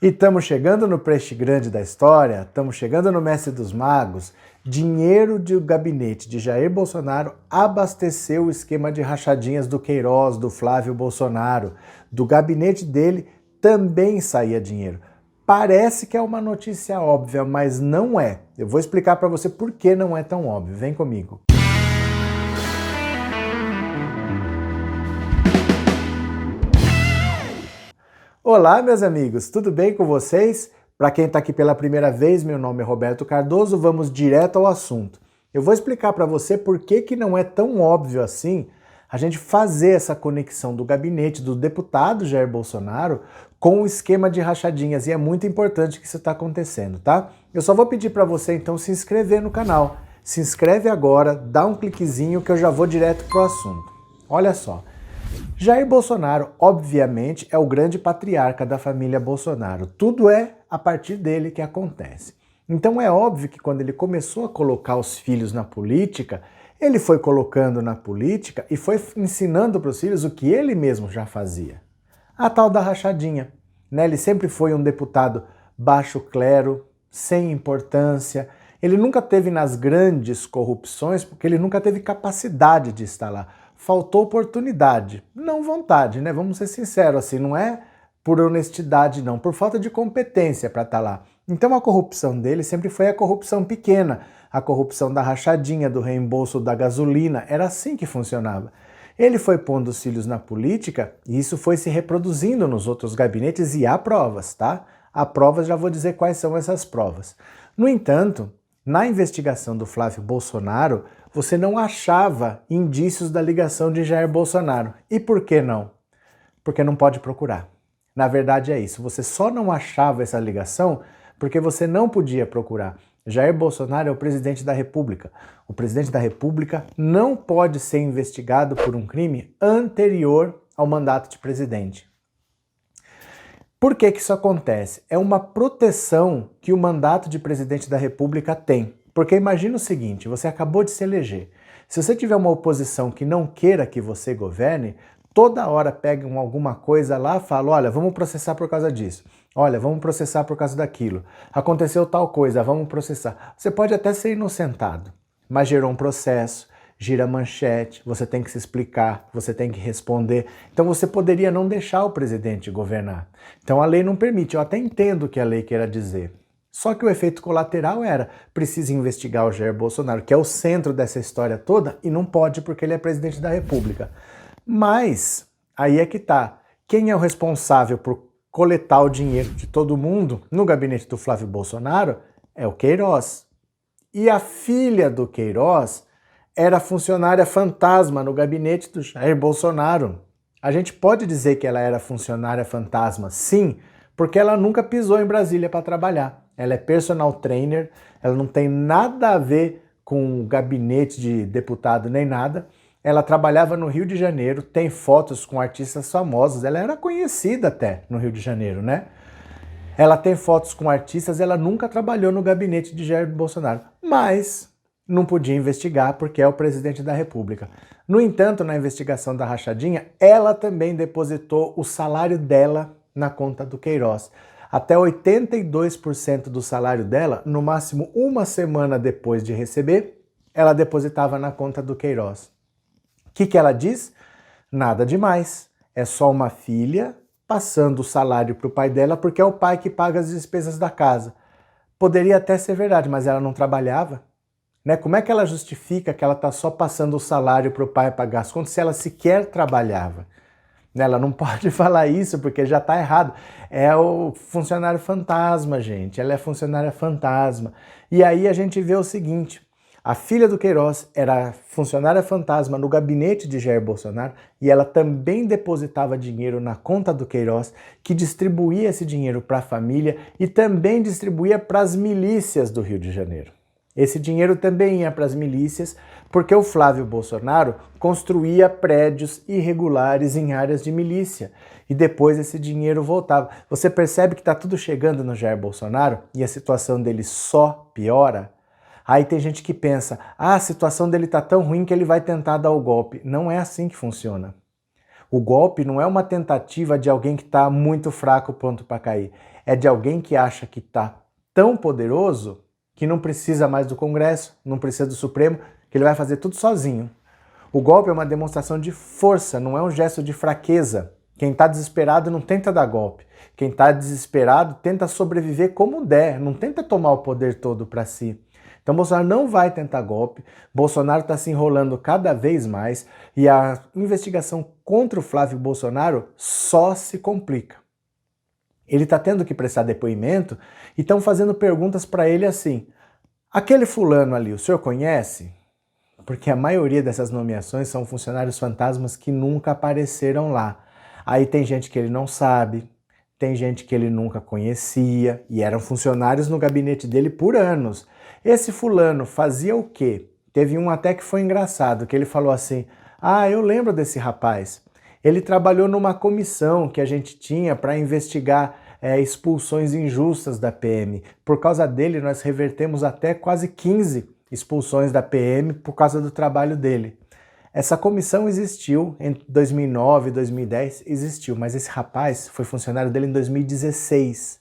E estamos chegando no peixe grande da história, estamos chegando no Mestre dos Magos. Dinheiro do gabinete de Jair Bolsonaro abasteceu o esquema de rachadinhas do Queiroz, do Flávio Bolsonaro. Do gabinete dele também saía dinheiro. Parece que é uma notícia óbvia, mas não é. Eu vou explicar para você por que não é tão óbvio. Vem comigo. Olá, meus amigos, tudo bem com vocês? Para quem está aqui pela primeira vez, meu nome é Roberto Cardoso, vamos direto ao assunto. Eu vou explicar para você por que não é tão óbvio assim a gente fazer essa conexão do gabinete do deputado Jair Bolsonaro com o esquema de rachadinhas, e é muito importante que isso está acontecendo, tá? Eu só vou pedir para você então se inscrever no canal. Se inscreve agora, dá um cliquezinho que eu já vou direto pro assunto. Olha só. Jair Bolsonaro, obviamente, é o grande patriarca da família Bolsonaro. Tudo é a partir dele que acontece. Então é óbvio que quando ele começou a colocar os filhos na política, ele foi colocando na política e foi ensinando para os filhos o que ele mesmo já fazia. A tal da rachadinha. Né? Ele sempre foi um deputado baixo clero, sem importância. Ele nunca teve nas grandes corrupções porque ele nunca teve capacidade de estar lá. Faltou oportunidade, não vontade, né? Vamos ser sinceros, assim, não é por honestidade, não, por falta de competência para estar lá. Então a corrupção dele sempre foi a corrupção pequena, a corrupção da rachadinha, do reembolso da gasolina, era assim que funcionava. Ele foi pondo os filhos na política e isso foi se reproduzindo nos outros gabinetes e há provas, tá? Há provas, já vou dizer quais são essas provas. No entanto, na investigação do Flávio Bolsonaro, você não achava indícios da ligação de Jair Bolsonaro. E por que não? Porque não pode procurar. Na verdade é isso, você só não achava essa ligação porque você não podia procurar. Jair Bolsonaro é o presidente da República. O presidente da República não pode ser investigado por um crime anterior ao mandato de presidente. Por que isso acontece? É uma proteção que o mandato de presidente da República tem. Porque imagina o seguinte, você acabou de se eleger. Se você tiver uma oposição que não queira que você governe, toda hora pegam alguma coisa lá e falam, olha, vamos processar por causa disso. Olha, vamos processar por causa daquilo. Aconteceu tal coisa, vamos processar. Você pode até ser inocentado, mas gerou um processo, gira manchete, você tem que se explicar, você tem que responder. Então você poderia não deixar o presidente governar. Então a lei não permite, eu até entendo o que a lei queira dizer. Só que o efeito colateral era, precisa investigar o Jair Bolsonaro, que é o centro dessa história toda, e não pode porque ele é presidente da República. Mas, aí é que tá, quem é o responsável por coletar o dinheiro de todo mundo no gabinete do Flávio Bolsonaro é o Queiroz. E a filha do Queiroz era funcionária fantasma no gabinete do Jair Bolsonaro. A gente pode dizer que ela era funcionária fantasma, sim, porque ela nunca pisou em Brasília para trabalhar. Ela é personal trainer, ela não tem nada a ver com gabinete de deputado nem nada. Ela trabalhava no Rio de Janeiro, tem fotos com artistas famosos, ela era conhecida até no Rio de Janeiro, né? Ela tem fotos com artistas, ela nunca trabalhou no gabinete de Jair Bolsonaro, mas não podia investigar porque é o presidente da República. No entanto, na investigação da rachadinha, ela também depositou o salário dela na conta do Queiroz. Até 82% do salário dela, no máximo uma semana depois de receber, ela depositava na conta do Queiroz. O que ela diz? Nada demais. É só uma filha passando o salário para o pai dela porque é o pai que paga as despesas da casa. Poderia até ser verdade, mas ela não trabalhava. Né? Como é que ela justifica que ela está só passando o salário para o pai pagar as contas se ela sequer trabalhava? Ela não pode falar isso porque já está errado. É o funcionário fantasma, gente. Ela é funcionária fantasma. E aí a gente vê o seguinte, a filha do Queiroz era funcionária fantasma no gabinete de Jair Bolsonaro e ela também depositava dinheiro na conta do Queiroz, que distribuía esse dinheiro para a família e também distribuía para as milícias do Rio de Janeiro. Esse dinheiro também ia para as milícias, porque o Flávio Bolsonaro construía prédios irregulares em áreas de milícia e depois esse dinheiro voltava. Você percebe que está tudo chegando no Jair Bolsonaro e a situação dele só piora? Aí tem gente que pensa, a situação dele está tão ruim que ele vai tentar dar o golpe. Não é assim que funciona. O golpe não é uma tentativa de alguém que está muito fraco, pronto para cair. é de alguém que acha que está tão poderoso que não precisa mais do Congresso, não precisa do Supremo, que ele vai fazer tudo sozinho. O golpe é uma demonstração de força, não é um gesto de fraqueza. Quem está desesperado não tenta dar golpe. Quem está desesperado tenta sobreviver como der, não tenta tomar o poder todo para si. Então Bolsonaro não vai tentar golpe, Bolsonaro está se enrolando cada vez mais e a investigação contra o Flávio Bolsonaro só se complica. Ele está tendo que prestar depoimento e estão fazendo perguntas para ele assim: aquele fulano ali, o senhor conhece? Porque a maioria dessas nomeações são funcionários fantasmas que nunca apareceram lá. Aí tem gente que ele não sabe, tem gente que ele nunca conhecia e eram funcionários no gabinete dele por anos. Esse fulano fazia o quê? Teve um até que foi engraçado, que ele falou assim: ah, eu lembro desse rapaz. Ele trabalhou numa comissão que a gente tinha para investigar expulsões injustas da PM. Por causa dele, nós revertemos até quase 15 expulsões da PM por causa do trabalho dele. Essa comissão existiu em 2009, 2010, existiu, mas esse rapaz foi funcionário dele em 2016.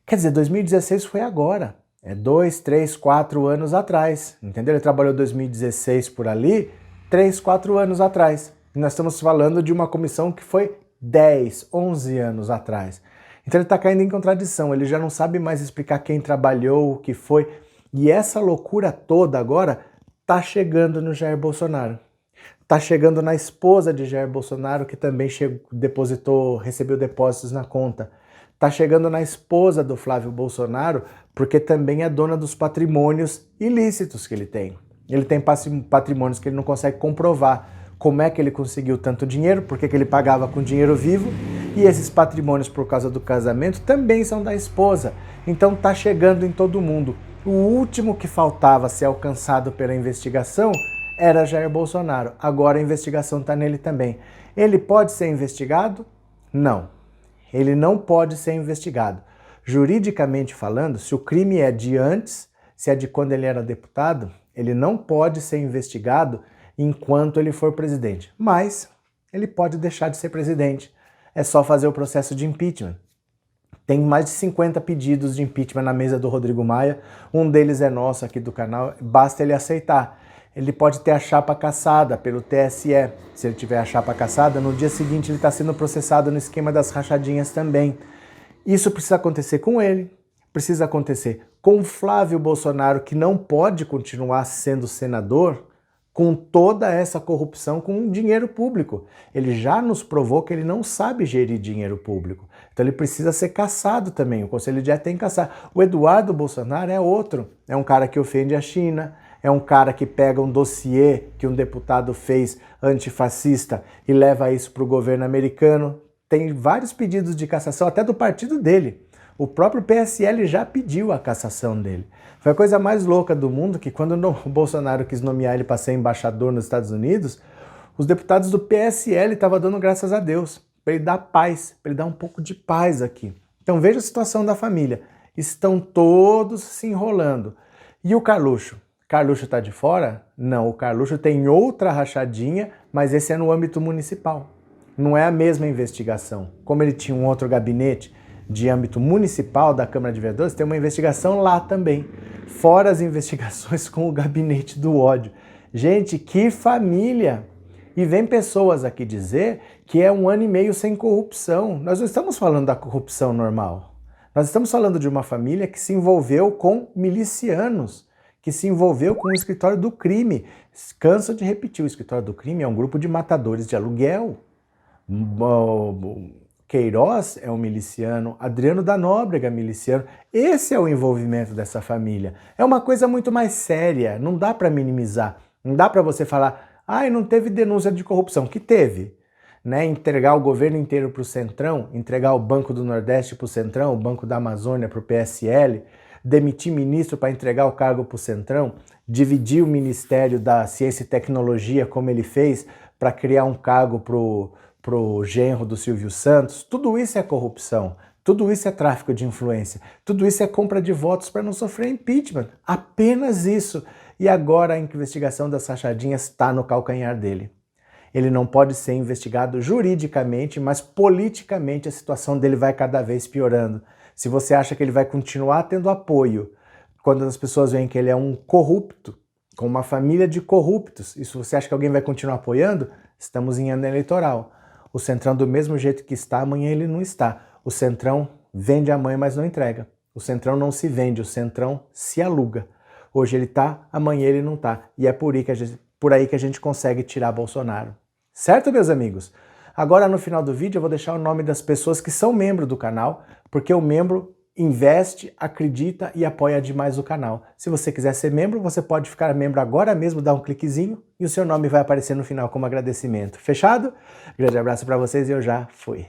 Quer dizer, 2016 foi agora. É 2, 3, 4 anos atrás, entendeu? Ele trabalhou 2016 por ali, 3, 4 anos atrás. E nós estamos falando de uma comissão que foi 10, 11 anos atrás. Então ele está caindo em contradição, ele já não sabe mais explicar quem trabalhou, o que foi. E essa loucura toda agora está chegando no Jair Bolsonaro. Está chegando na esposa de Jair Bolsonaro, que também recebeu depósitos na conta. Está chegando na esposa do Flávio Bolsonaro, porque também é dona dos patrimônios ilícitos que ele tem. Ele tem patrimônios que ele não consegue comprovar como é que ele conseguiu tanto dinheiro, porque que ele pagava com dinheiro vivo, e esses patrimônios, por causa do casamento, também são da esposa. Então está chegando em todo mundo. O último que faltava ser alcançado pela investigação era Jair Bolsonaro. Agora a investigação está nele também. Ele pode ser investigado? Não. Ele não pode ser investigado. Juridicamente falando, se o crime é de antes, se é de quando ele era deputado, ele não pode ser investigado enquanto ele for presidente. Mas ele pode deixar de ser presidente. É só fazer o processo de impeachment. Tem mais de 50 pedidos de impeachment na mesa do Rodrigo Maia. Um deles é nosso aqui do canal, basta ele aceitar. Ele pode ter a chapa cassada pelo TSE. Se ele tiver a chapa cassada, no dia seguinte ele está sendo processado no esquema das rachadinhas também. Isso precisa acontecer com ele, precisa acontecer com Flávio Bolsonaro, que não pode continuar sendo senador com toda essa corrupção com dinheiro público. Ele já nos provou que ele não sabe gerir dinheiro público. Então ele precisa ser cassado também. O Conselho de Ética tem que caçar. O Eduardo Bolsonaro é outro. É um cara que ofende a China, é um cara que pega um dossiê que um deputado fez antifascista e leva isso para o governo americano. Tem vários pedidos de cassação, até do partido dele. O próprio PSL já pediu a cassação dele. Foi a coisa mais louca do mundo que quando o Bolsonaro quis nomear ele para ser embaixador nos Estados Unidos, os deputados do PSL estavam dando graças a Deus, para ele dar paz, para ele dar um pouco de paz aqui. Então veja a situação da família. Estão todos se enrolando. E o Carluxo? Carluxo está de fora? Não, o Carluxo tem outra rachadinha, mas esse é no âmbito municipal. Não é a mesma investigação. Como ele tinha um outro gabinete de âmbito municipal da Câmara de Vereadores, tem uma investigação lá também. Fora as investigações com o gabinete do ódio. Gente, que família! E vem pessoas aqui dizer que é 1 ano e meio sem corrupção. Nós não estamos falando da corrupção normal. Nós estamos falando de uma família que se envolveu com milicianos, que se envolveu com o escritório do crime. Canso de repetir, o escritório do crime é um grupo de matadores de aluguel. Queiroz é um miliciano, Adriano da Nóbrega é miliciano. Esse é o envolvimento dessa família. É uma coisa muito mais séria, não dá para minimizar. Não dá para você falar, não teve denúncia de corrupção. Que teve. Né? Entregar o governo inteiro para o Centrão, entregar o Banco do Nordeste para o Centrão, o Banco da Amazônia para o PSL, demitir ministro para entregar o cargo para o Centrão, dividir o Ministério da Ciência e Tecnologia, como ele fez, para criar um cargo para o genro do Silvio Santos. Tudo isso é corrupção, tudo isso é tráfico de influência, tudo isso é compra de votos para não sofrer impeachment. Apenas isso. E agora a investigação das rachadinhas está no calcanhar dele. Ele não pode ser investigado juridicamente, mas politicamente a situação dele vai cada vez piorando. Se você acha que ele vai continuar tendo apoio quando as pessoas veem que ele é um corrupto, com uma família de corruptos, e se você acha que alguém vai continuar apoiando, estamos em ano eleitoral. O Centrão, do mesmo jeito que está, amanhã ele não está. O Centrão vende a mãe, mas não entrega. O Centrão não se vende, o Centrão se aluga. Hoje ele está, amanhã ele não está. E é por aí que a gente consegue tirar Bolsonaro. Certo, meus amigos? Agora, no final do vídeo, eu vou deixar o nome das pessoas que são membros do canal, porque o membro investe, acredita e apoia demais o canal. Se você quiser ser membro, você pode ficar membro agora mesmo, dar um cliquezinho e o seu nome vai aparecer no final como agradecimento. Fechado? Grande abraço para vocês e eu já fui.